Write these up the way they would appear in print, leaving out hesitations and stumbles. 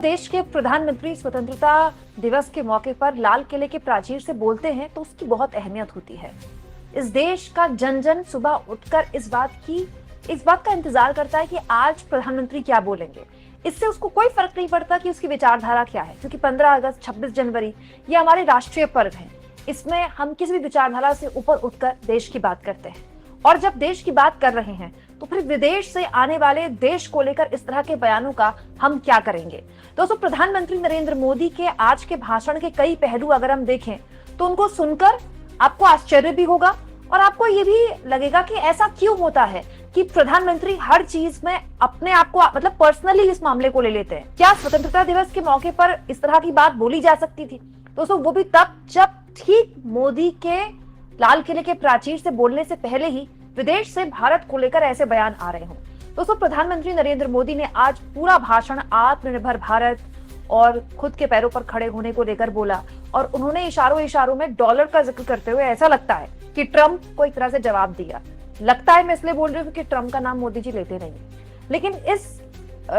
देश के प्रधानमंत्री स्वतंत्रता दिवस के मौके पर लाल किले के प्राचीर से बोलते हैं तो उसकी बहुत अहमियत होती है। इस देश का जन जन सुबह उठकर इस बात का इंतजार करता है कि आज प्रधानमंत्री क्या बोलेंगे। इससे उसको कोई फर्क नहीं पड़ता कि उसकी विचारधारा क्या है, क्योंकि 15 अगस्त 26 जनवरी ये हमारे राष्ट्रीय पर्व हैं। इसमें हम किसी भी विचारधारा से ऊपर उठकर देश की बात करते हैं, और जब देश की बात कर रहे हैं तो फिर विदेश से आने वाले देश को लेकर इस तरह के बयानों का हम क्या करेंगे। दोस्तों, प्रधानमंत्री नरेंद्र मोदी के आज के भाषण के कई पहलू अगर हम देखें तो उनको सुनकर आपको आश्चर्य भी होगा और आपको ये भी लगेगा कि ऐसा क्यों होता है कि प्रधानमंत्री हर चीज में अपने आप को मतलब पर्सनली इस मामले को ले लेते हैं। क्या स्वतंत्रता दिवस के मौके पर इस तरह की बात बोली जा सकती थी? दोस्तों, वो भी तब जब ठीक मोदी के लाल किले के प्राचीर से बोलने से पहले ही विदेश से भारत को लेकर ऐसे बयान आ रहे हों। दोस्तों, प्रधानमंत्री नरेंद्र मोदी ने आज पूरा भाषण आत्मनिर्भर भारत और खुद के पैरों पर खड़े होने को लेकर बोला, और उन्होंने इशारों में डॉलर का जिक्र करते हुए ऐसा लगता है कि ट्रंप को एक तरह से जवाब दिया। लगता है, मैं इसलिए बोल रही हूँ क्योंकि ट्रंप का नाम मोदी जी लेते नहीं, लेकिन इस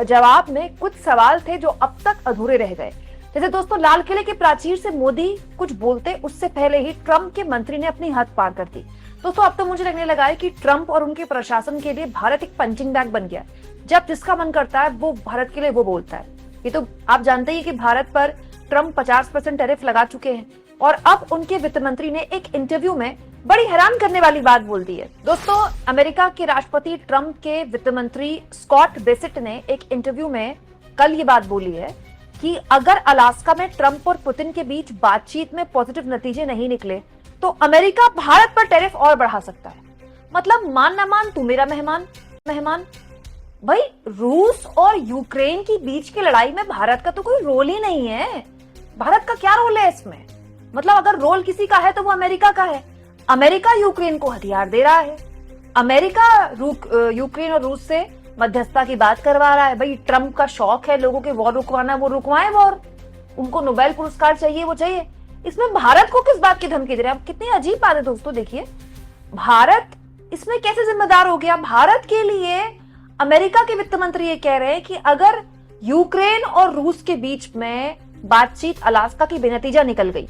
जवाब में कुछ सवाल थे जो अब तक अधूरे रह गए। जैसे दोस्तों, लाल किले के प्राचीर से मोदी कुछ बोलते उससे पहले ही ट्रंप के मंत्री ने अपनी हद पार कर दी। दोस्तों, अब तो मुझे लगने लगा है कि ट्रंप और उनके प्रशासन के लिए भारत एक पंचिंग बैग बन गया। जब जिसका मन करता है वो भारत के लिए वो बोलता है। ये तो आप जानते ही कि भारत पर ट्रंप 50% टैरिफ लगा चुके हैं, और अब उनके वित्त मंत्री ने एक इंटरव्यू में बड़ी हैरान करने वाली बात बोल दी है। दोस्तों, अमेरिका के राष्ट्रपति ट्रंप के वित्त मंत्री स्कॉट बेसिट ने एक इंटरव्यू में कल ये बात बोली है कि अगर अलास्का में ट्रंप और पुतिन के बीच बातचीत में पॉजिटिव नतीजे नहीं निकले तो अमेरिका भारत पर टैरिफ और बढ़ा सकता है। मतलब मान ना मान तू मेरा मेहमान। भाई, रूस और यूक्रेन की बीच की लड़ाई में भारत का तो कोई रोल ही नहीं है। भारत का क्या रोल है इसमें? मतलब अगर रोल किसी का है तो वो अमेरिका का है। अमेरिका यूक्रेन को हथियार दे रहा है, अमेरिका यूक्रेन और रूस से मध्यस्थता की बात करवा रहा है। भाई, ट्रंप का शौक है लोगों के वॉर रुकवाना, वो रुकवाए वॉर। उनको नोबेल पुरस्कार चाहिए, वो चाहिए। इसमें भारत को किस बात की धमकी दे रहे हैं? कितनी अजीब बात है दोस्तों। देखिए, भारत इसमें कैसे जिम्मेदार हो गया? भारत के लिए अमेरिका के वित्त मंत्री ये कह रहे हैं कि अगर यूक्रेन और रूस के बीच में बातचीत अलास्का की बेनतीजा निकल गई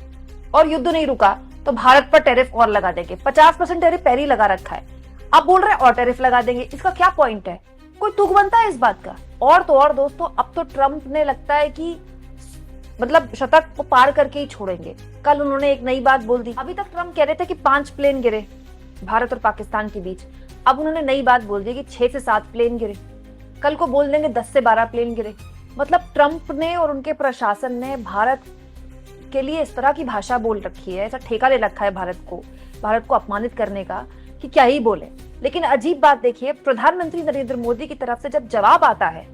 और युद्ध नहीं रुका तो भारत पर टैरिफ और लगा देंगे। 50% टैरिफ पहले ही लगा रखा है, अब बोल रहे हैं और टैरिफ लगा देंगे। इसका क्या पॉइंट है? कोई तुक बनता है इस बात का? और तो और दोस्तों, अब तो ट्रंप ने लगता है कि मतलब शतक को पार करके ही छोड़ेंगे। कल उन्होंने एक नई बात बोल दी। अभी तक ट्रंप कह रहे थे कि 5 प्लेन गिरे भारत और पाकिस्तान के बीच, अब उन्होंने नई बात बोल दी कि 6 से 7 प्लेन गिरे। कल को बोल देंगे 10 से 12 प्लेन गिरे। मतलब ट्रंप ने और उनके प्रशासन ने भारत के लिए इस तरह की भाषा बोल रखी है, ऐसा ठेका ले रखा है भारत को अपमानित करने का कि क्या ही बोले। लेकिन अजीब बात देखिए, प्रधानमंत्री नरेंद्र मोदी की तरफ से जब जवाब आता है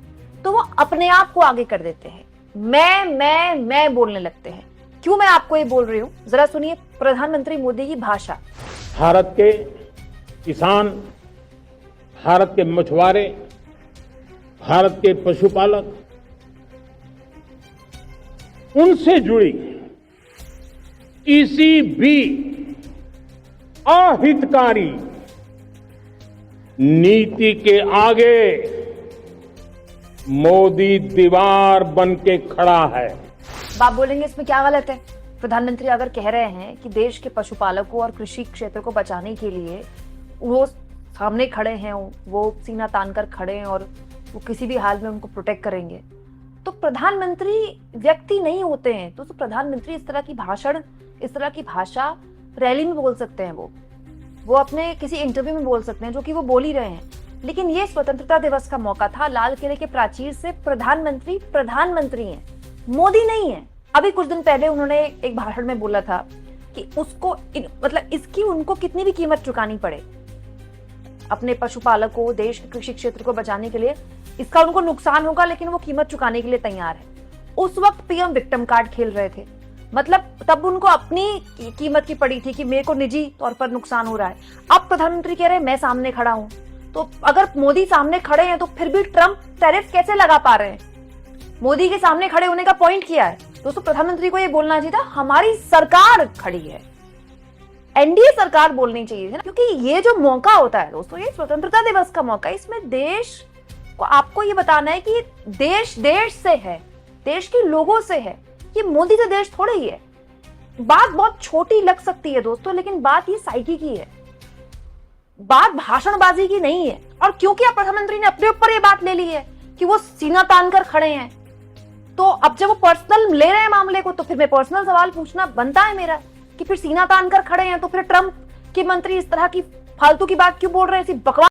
तो वो अपने आप को आगे कर देते हैं, मैं बोलने लगते हैं। क्यों मैं आपको ये बोल रही हूं, जरा सुनिए प्रधानमंत्री मोदी की भाषा। भारत के किसान, भारत के मछुआरे, भारत के पशुपालक, उनसे जुड़ी किसी भी अहितकारी नीति के आगे मोदी दीवार बन के खड़ा है। आप बोलेंगे इसमें क्या गलत है? प्रधानमंत्री अगर कह रहे हैं कि देश के पशुपालकों और कृषि क्षेत्र को बचाने के लिए वो सामने खड़े हैं, वो सीना तान कर खड़े हैं और वो किसी भी हाल में उनको प्रोटेक्ट करेंगे, तो प्रधानमंत्री व्यक्ति नहीं होते हैं। तो प्रधानमंत्री इस तरह की भाषा रैली में बोल सकते हैं, वो अपने किसी इंटरव्यू में बोल सकते हैं, जो कि वो बोल ही रहे हैं। लेकिन ये स्वतंत्रता दिवस का मौका था, लाल किले के प्राचीर से प्रधानमंत्री हैं, मोदी नहीं है। अभी कुछ दिन पहले उन्होंने एक भाषण में बोला था कि इसकी उनको कितनी भी कीमत चुकानी पड़े अपने पशुपालकों, देश के कृषि क्षेत्र को बचाने के लिए, इसका उनको नुकसान होगा लेकिन वो कीमत चुकाने के लिए तैयार है। उस वक्त पीएम विक्टिम कार्ड खेल रहे थे। मतलब तब उनको अपनी कीमत की पड़ी थी कि मेरे को निजी तौर पर नुकसान हो रहा है। अब प्रधानमंत्री कह रहे हैं मैं सामने खड़ा हूं। तो अगर मोदी सामने खड़े हैं तो फिर भी ट्रंप टैरिफ कैसे लगा पा रहे हैं? मोदी के सामने खड़े होने का पॉइंट क्या है? दोस्तों, प्रधानमंत्री को यह बोलना चाहिए था हमारी सरकार खड़ी है, एनडीए सरकार बोलनी चाहिए ना, क्योंकि ये जो मौका होता है दोस्तों, ये स्वतंत्रता दिवस का मौका है। इसमें देश को आपको ये बताना है कि देश देश से है, देश के लोगों से है, ये मोदी से देश थोड़े ही है। बात बहुत छोटी लग सकती है दोस्तों, लेकिन बात ये साइकी की है, बात भाषणबाजी की नहीं है। और क्योंकि अब प्रधानमंत्री ने अपने ऊपर ये बात ले ली है कि वो सीना तान कर खड़े हैं, तो अब जब वो पर्सनल ले रहे हैं मामले को, तो फिर मैं पर्सनल सवाल पूछना बनता है मेरा कि फिर सीना तान कर खड़े हैं तो फिर ट्रंप के मंत्री इस तरह की फालतू की बात क्यों बोल रहे हैं, ऐसी बकवास